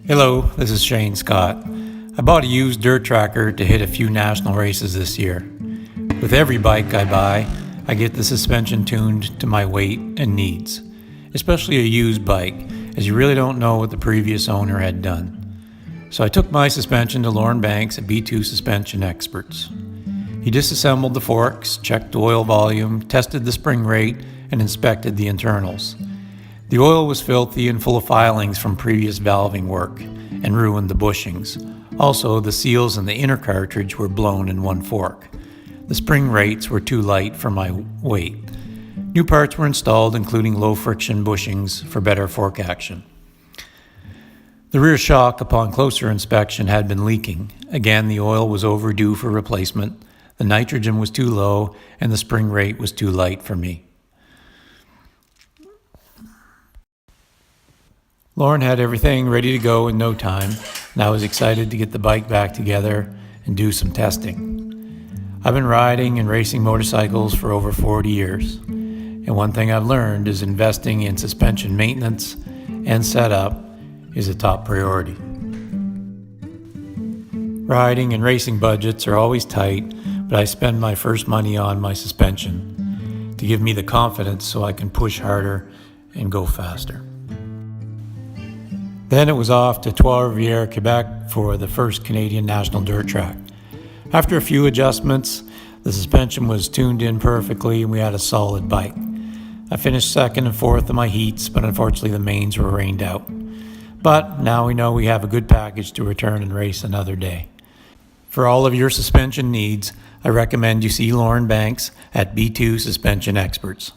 Hello, this is Shane Scott. I bought a used dirt tracker to hit a few national races this year. With every bike I buy, I get the suspension tuned to my weight and needs, especially a used bike, as you really don't know what the previous owner had done. So I took my suspension to Lauren Banks at B2 Suspension Experts. He disassembled the forks, checked the oil volume, tested the spring rate, and inspected the internals. The oil was filthy and full of filings from previous valving work and ruined the bushings. Also, the seals in the inner cartridge were blown in one fork. The spring rates were too light for my weight. New parts were installed, including low friction bushings for better fork action. The rear shock, upon closer inspection, had been leaking. Again, the oil was overdue for replacement, the nitrogen was too low, and the spring rate was too light for me. Lauren had everything ready to go in no time, and I was excited to get the bike back together and do some testing. I've been riding and racing motorcycles for over 40 years, and one thing I've learned is investing in suspension maintenance and setup is a top priority. Riding and racing budgets are always tight, but I spend my first money on my suspension to give me the confidence so I can push harder and go faster. Then it was off to Trois-Rivières, Quebec for the first Canadian National Dirt Track. After a few adjustments, the suspension was tuned in perfectly and we had a solid bike. I finished second and fourth in my heats, but unfortunately the mains were rained out. But now we know we have a good package to return and race another day. For all of your suspension needs, I recommend you see Lauren Banks at B2 Suspension Experts.